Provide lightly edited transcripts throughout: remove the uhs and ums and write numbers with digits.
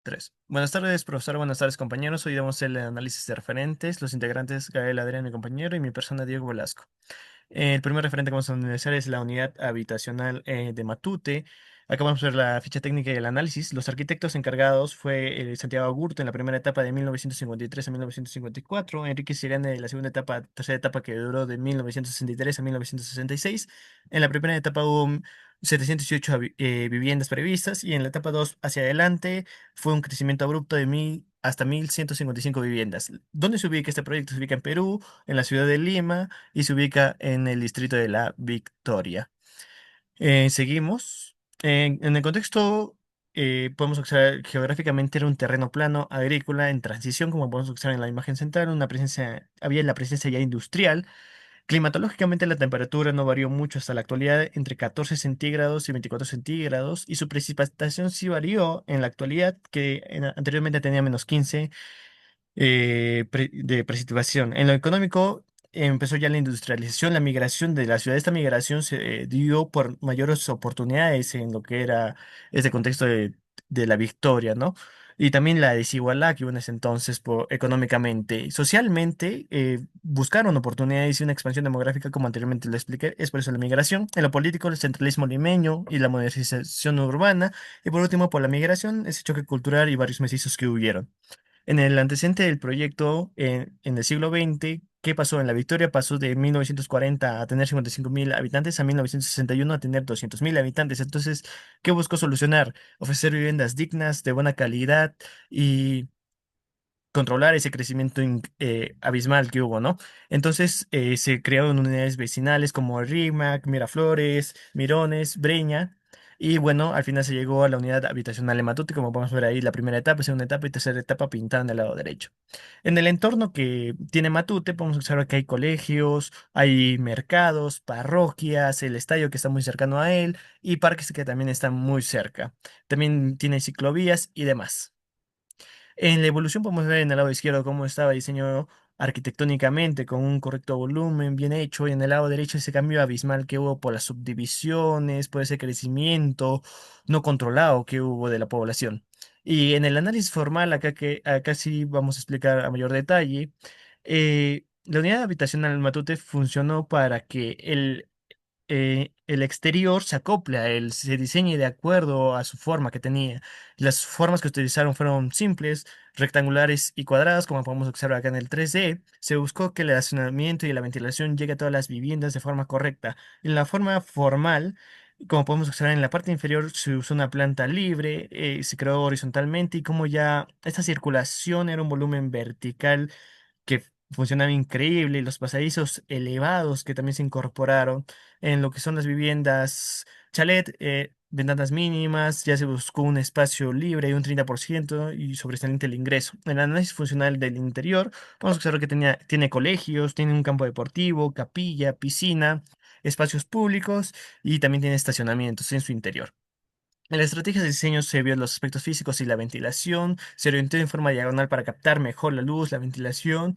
Tres. Buenas tardes, profesor. Buenas tardes, compañeros. Hoy damos el análisis de referentes. Los integrantes, Gael Adrián, mi compañero, y mi persona, Diego Velasco. El primer referente que vamos a analizar es la unidad habitacional de Matute. Acá vamos a ver la ficha técnica y el análisis. Los arquitectos encargados fue Santiago Agurto en la primera etapa de 1953 a 1954, Enrique Sirene en la segunda etapa, tercera etapa que duró de 1963 a 1966. En la primera etapa hubo 708 viviendas previstas y en la etapa 2 hacia adelante fue un crecimiento abrupto de 1000 hasta 1155 viviendas. ¿Dónde se ubica este proyecto? Se ubica en Perú, en la ciudad de Lima y se ubica en el distrito de La Victoria. Seguimos. En el contexto, podemos observar geográficamente era un terreno plano agrícola en transición, como podemos observar en la imagen central, había la presencia ya industrial. Climatológicamente la temperatura no varió mucho hasta la actualidad entre 14 centígrados y 24 centígrados y su precipitación sí varió en la actualidad que anteriormente tenía -15 de precipitación. En lo económico, empezó ya la industrialización, la migración de la ciudad. Esta migración se dio por mayores oportunidades en lo que era este contexto de la Victoria, ¿no? Y también la desigualdad que hubo en ese entonces económicamente. Socialmente, buscaron oportunidades y una expansión demográfica, como anteriormente lo expliqué, es por eso la migración. En lo político, el centralismo limeño y la modernización urbana. Y por último, por la migración, ese choque cultural y varios mestizos que hubieron. En el antecedente del proyecto, en el siglo XX, ¿qué pasó? En La Victoria pasó de 1940 a tener 55.000 habitantes a 1961 a tener 200.000 habitantes. Entonces, ¿qué buscó solucionar? Ofrecer viviendas dignas, de buena calidad y controlar ese crecimiento abismal que hubo, ¿no? Entonces se crearon unidades vecinales como Rímac, Miraflores, Mirones, Breña, y bueno, al final se llegó a la unidad habitacional de Matute, como podemos ver ahí, la primera etapa, segunda etapa y tercera etapa pintada en el lado derecho. En el entorno que tiene Matute, podemos observar que hay colegios, hay mercados, parroquias, el estadio que está muy cercano a él, y parques que también están muy cerca. También tiene ciclovías y demás. En la evolución podemos ver en el lado izquierdo cómo estaba diseñado arquitectónicamente, con un correcto volumen, bien hecho, y en el lado derecho ese cambio abismal que hubo por las subdivisiones, por ese crecimiento no controlado que hubo de la población. Y en el análisis formal, acá sí vamos a explicar a mayor detalle, la unidad habitacional Matute funcionó para que el exterior se acople a él, se diseñe de acuerdo a su forma que tenía. Las formas que utilizaron fueron simples, rectangulares y cuadradas, como podemos observar acá en el 3D. Se buscó que el estacionamiento y la ventilación llegue a todas las viviendas de forma correcta. En la forma formal, como podemos observar en la parte inferior, se usó una planta libre, se creó horizontalmente y como ya esta circulación era un volumen vertical que funcionaba increíble, y los pasadizos elevados que también se incorporaron en lo que son las viviendas chalet, ventanas mínimas, ya se buscó un espacio libre y un 30% y sobresaliente el ingreso. En el análisis funcional del interior, vamos a observar que tiene colegios, tiene un campo deportivo, capilla, piscina, espacios públicos y también tiene estacionamientos en su interior. En la estrategia de diseño se vio los aspectos físicos y la ventilación, se orientó en forma diagonal para captar mejor la luz, la ventilación,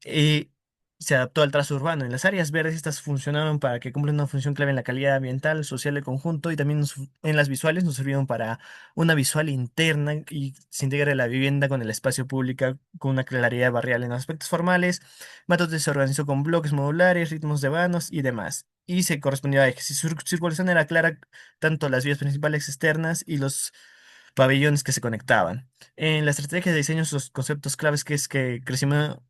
y se adaptó al trazo urbano. En las áreas verdes estas funcionaron para que cumplan una función clave en la calidad ambiental, social del conjunto y también en las visuales nos sirvieron para una visual interna y se integra la vivienda con el espacio público con una claridad barrial. En los aspectos formales, Matote se organizó con bloques modulares, ritmos de vanos y demás. Y se correspondía a ejes. Su circulación era clara, tanto las vías principales externas y los pabellones que se conectaban. En la estrategia de diseño, sus conceptos claves que es que crecimiento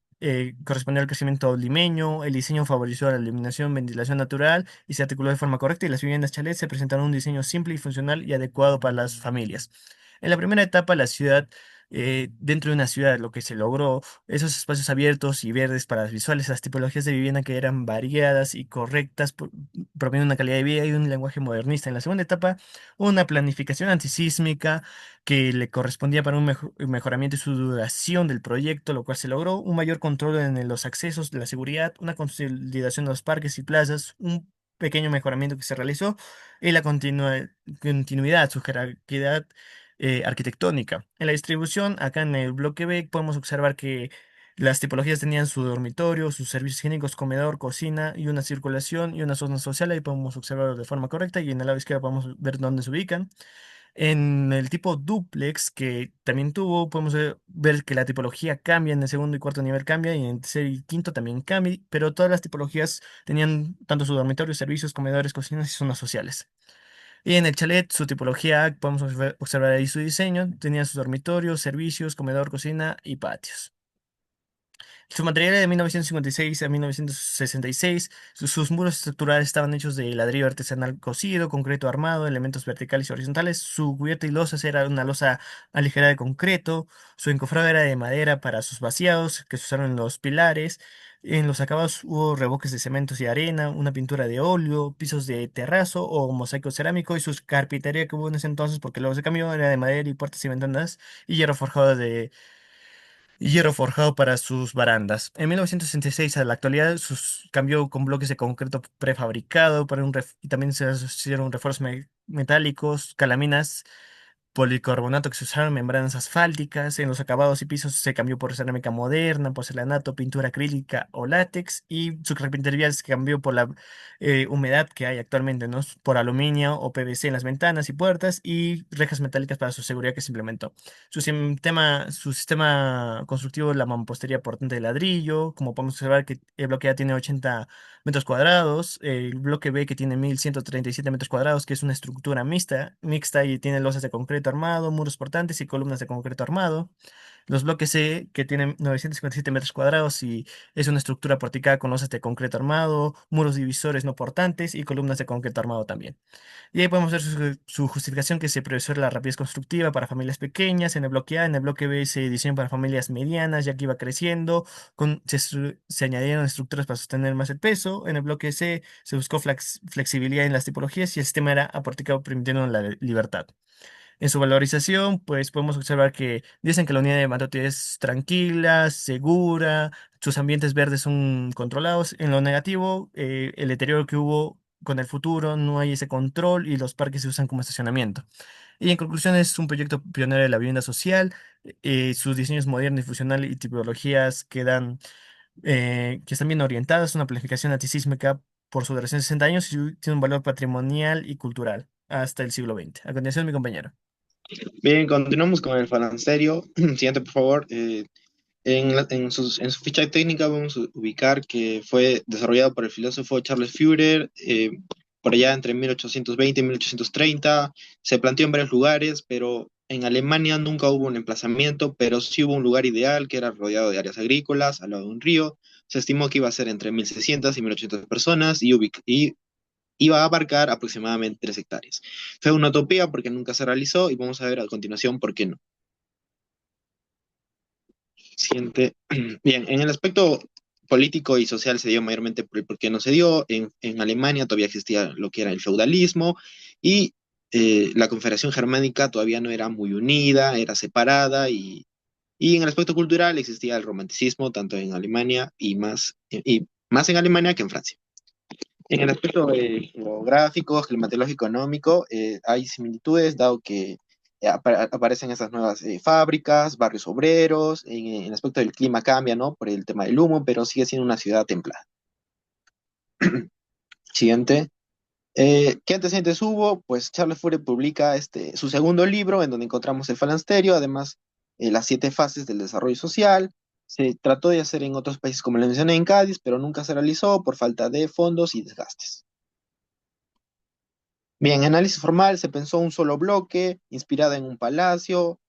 correspondió al crecimiento limeño, el diseño favoreció la iluminación, ventilación natural y se articuló de forma correcta y las viviendas chalets se presentaron un diseño simple y funcional y adecuado para las familias. En la primera etapa, la ciudad, dentro de una ciudad, lo que se logró, esos espacios abiertos y verdes para las visuales, las tipologías de vivienda que eran variadas y correctas, provienen una calidad de vida y un lenguaje modernista. En la segunda etapa, una planificación antisísmica que le correspondía para un mejoramiento y su duración del proyecto, lo cual se logró, un mayor control en los accesos de la seguridad, una consolidación de los parques y plazas, un pequeño mejoramiento que se realizó y la continuidad, su jerarquía arquitectónica. En la distribución, acá en el bloque B, podemos observar que las tipologías tenían su dormitorio, sus servicios higiénicos, comedor, cocina y una circulación y una zona social. Ahí podemos observarlo de forma correcta y en el lado izquierdo podemos ver dónde se ubican. En el tipo dúplex que también tuvo, podemos ver que la tipología cambia en el segundo y cuarto nivel cambia y en el tercer y quinto también cambia, pero todas las tipologías tenían tanto su dormitorio, servicios, comedores, cocinas y zonas sociales. Y en el chalet, su tipología, podemos observar ahí su diseño, tenía sus dormitorios, servicios, comedor, cocina y patios. Su material era de 1956 a 1966. Sus muros estructurales estaban hechos de ladrillo artesanal cocido, concreto armado, elementos verticales y horizontales. Su cubierta y losas era una losa aligerada de concreto. Su encofrado era de madera para sus vaciados, que se usaron en los pilares. En los acabados hubo revoques de cementos y arena, una pintura de óleo, pisos de terrazo o mosaico cerámico y su carpintería que hubo en ese entonces, porque luego se cambió, era de madera y puertas y ventanas y hierro forjado para sus barandas. En 1966 a la actualidad cambió con bloques de concreto prefabricado para y también se hicieron refuerzos metálicos, calaminas, policarbonato que se usaron, membranas asfálticas. En los acabados y pisos se cambió por cerámica moderna, porcelanato, pintura acrílica o látex, y su carpintería se cambió por la humedad que hay actualmente, ¿no? Por aluminio o PVC en las ventanas y puertas y rejas metálicas para su seguridad que se implementó. Su sistema constructivo, la mampostería portante de ladrillo, como podemos observar que el bloque A tiene 80 metros cuadrados, el bloque B que tiene 1137 metros cuadrados, que es una estructura mixta y tiene losas de concreto armado, muros portantes y columnas de concreto armado. Los bloques C que tienen 957 metros cuadrados y es una estructura porticada con losas de concreto armado, muros divisores no portantes y columnas de concreto armado también. Y ahí podemos ver su justificación que se priorizó la rapidez constructiva para familias pequeñas en el bloque A, en el bloque B se diseñó para familias medianas ya que iba creciendo, se añadieron estructuras para sostener más el peso, en el bloque C se buscó flexibilidad en las tipologías y el sistema era aporticado permitiendo la libertad. En su valorización, pues podemos observar que dicen que la unidad de Matote es tranquila, segura, sus ambientes verdes son controlados. En lo negativo, el deterioro que hubo con el futuro, no hay ese control y los parques se usan como estacionamiento. Y en conclusión, es un proyecto pionero de la vivienda social. Sus diseños modernos y funcionales y tipologías que están bien orientadas, una planificación antisísmica por su duración de 60 años y tiene un valor patrimonial y cultural hasta el siglo XX. A continuación, mi compañero. Bien, continuamos con el falansterio. Siguiente, por favor. En su ficha técnica vamos a ubicar que fue desarrollado por el filósofo Charles Führer por allá entre 1820 y 1830. Se planteó en varios lugares, pero en Alemania nunca hubo un emplazamiento, pero sí hubo un lugar ideal que era rodeado de áreas agrícolas, al lado de un río. Se estimó que iba a ser entre 1600 y 1800 personas y iba a abarcar aproximadamente 3 hectáreas. Fue una utopía porque nunca se realizó y vamos a ver a continuación por qué no. Siguiente. Bien, en el aspecto político y social se dio mayormente por el por qué no se dio. En Alemania todavía existía lo que era el feudalismo y la Confederación Germánica todavía no era muy unida, era separada y en el aspecto cultural existía el romanticismo tanto en Alemania y más en Alemania que en Francia. En el aspecto geográfico, climatológico, económico, hay similitudes, dado que aparecen esas nuevas fábricas, barrios obreros, en el aspecto del clima cambia, ¿no? Por el tema del humo, pero sigue siendo una ciudad templada. Siguiente. ¿Qué antecedentes hubo? Pues Charles Fourier publica su segundo libro, en donde encontramos el falansterio, además las 7 fases del desarrollo social. Se trató de hacer en otros países, como le mencioné, en Cádiz, pero nunca se realizó por falta de fondos y desgastes. Bien, análisis formal, se pensó un solo bloque, inspirado en un palacio,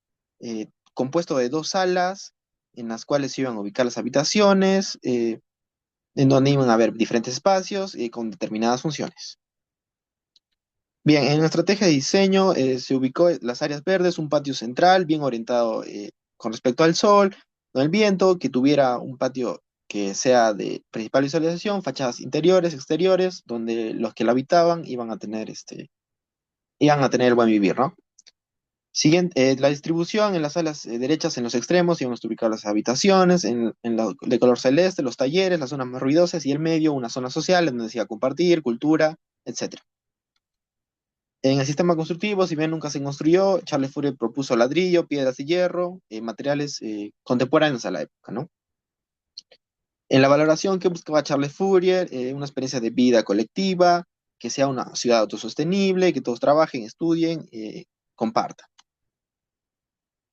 compuesto de 2 salas, en las cuales se iban a ubicar las habitaciones, en donde iban a haber diferentes espacios con determinadas funciones. Bien, en la estrategia de diseño se ubicó las áreas verdes, un patio central bien orientado con respecto al sol, no el viento, que tuviera un patio que sea de principal visualización, fachadas interiores, exteriores, donde los que la habitaban iban a tener el buen vivir, ¿no? Siguiente, la distribución en las salas derechas en los extremos íbamos a ubicar las habitaciones, de color celeste, los talleres, las zonas más ruidosas y el medio, una zona social en donde se iba a compartir, cultura, etc. En el sistema constructivo, si bien nunca se construyó, Charles Fourier propuso ladrillo, piedras y hierro, materiales contemporáneos a la época, ¿no? En la valoración que buscaba Charles Fourier, una experiencia de vida colectiva, que sea una ciudad autosostenible, que todos trabajen, estudien, comparta.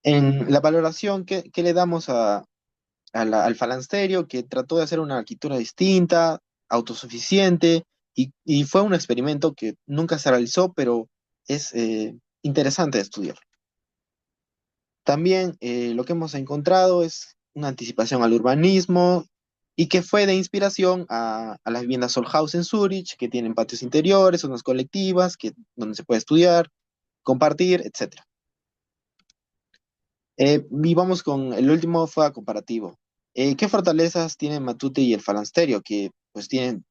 En la valoración que le damos al Falansterio, que trató de hacer una arquitectura distinta, autosuficiente, y fue un experimento que nunca se realizó, pero es interesante de estudiar. También lo que hemos encontrado es una anticipación al urbanismo y que fue de inspiración a las viviendas Solhaus en Zurich, que tienen patios interiores, zonas colectivas, donde se puede estudiar, compartir, etcétera. Y vamos con el último, fue a comparativo. ¿Qué fortalezas tienen Matute y el Falansterio? Que pues tienen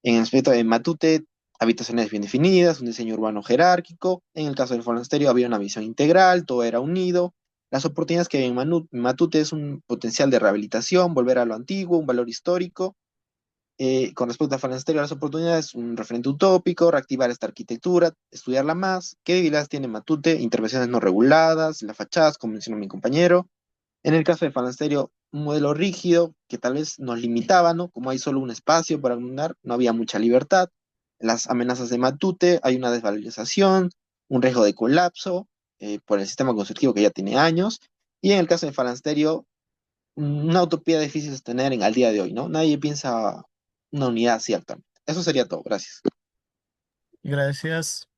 en el aspecto de Matute habitaciones bien definidas, un diseño urbano jerárquico. En el caso del Falansterio había una visión integral, todo era unido. Las oportunidades que hay en Matute es un potencial de rehabilitación, volver a lo antiguo, un valor histórico. Con respecto a Falansterio, las oportunidades, un referente utópico, reactivar esta arquitectura, estudiarla más. ¿Qué debilidades tiene Matute? Intervenciones no reguladas, las fachadas, como mencionó mi compañero. En el caso de Falansterio, un modelo rígido que tal vez nos limitaba, ¿no? Como hay solo un espacio para andar, no había mucha libertad. Las amenazas de Matute, hay una desvalorización, un riesgo de colapso por el sistema constructivo que ya tiene años. Y en el caso de Falansterio, una utopía difícil de sostener al día de hoy, ¿no? Nadie piensa una unidad cierta. Eso sería todo. Gracias. Gracias.